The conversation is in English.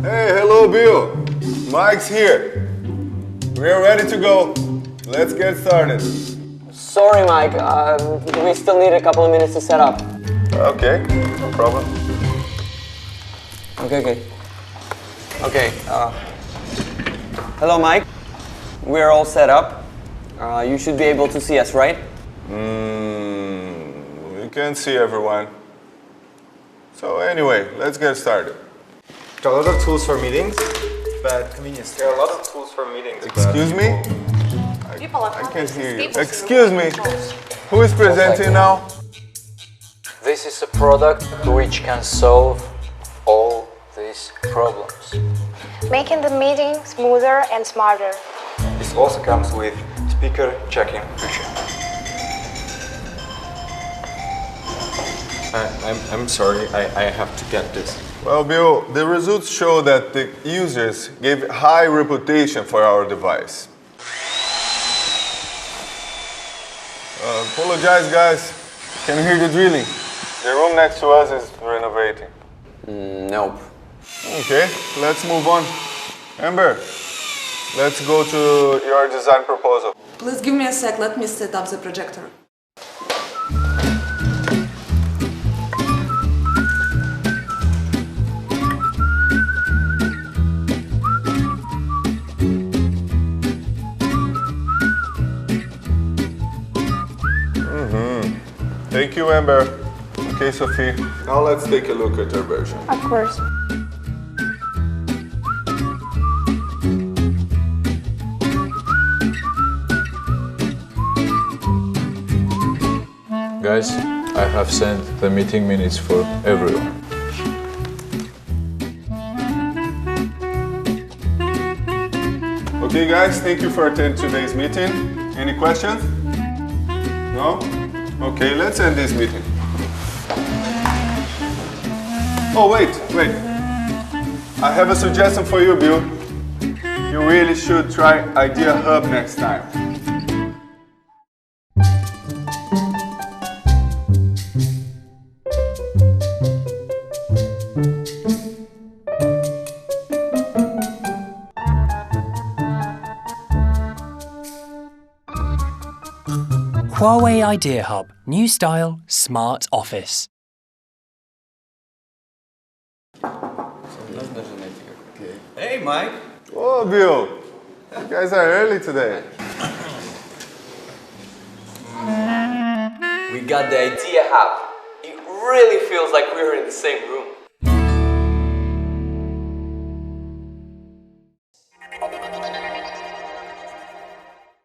Hey, hello Bill. Mike's here. We're ready to go. Let's get started. Sorry, Mike. We still need a couple of minutes to set up. Okay, no problem. Okay. Hello, Mike. We're all set up. You should be able to see us, right? We can't see everyone. So anyway, let's get started. There are a lot of tools for meetings, but convenience. There are a lot of tools for meetings. Excuse me? I can't hear you. Excuse me. Who is presenting now? This is a product which can solve all these problems. Making the meeting smoother and smarter. This also comes with speaker checking feature. I'm sorry, I have to get this. Well, Bill, the results show that the users gave high reputation for our device. Apologize, guys. Can you hear the drilling? The room next to us is renovating. Nope. Okay, let's move on. Amber, let's go to your design proposal. Please give me a sec, let me set up the projector. Thank you, Amber. Okay, Sophie. Now let's take a look at your version. Of course. Guys, I have sent the meeting minutes for everyone. Okay, guys, thank you for attending today's meeting. Any questions? No? Okay, let's end this meeting. Oh, wait. I have a suggestion for you, Bill. You really should try IdeaHub next time. Huawei IdeaHub. New style, smart office. Hey, Mike. Oh, Bill. You guys are early today. We got the IdeaHub. It really feels like we're in the same room.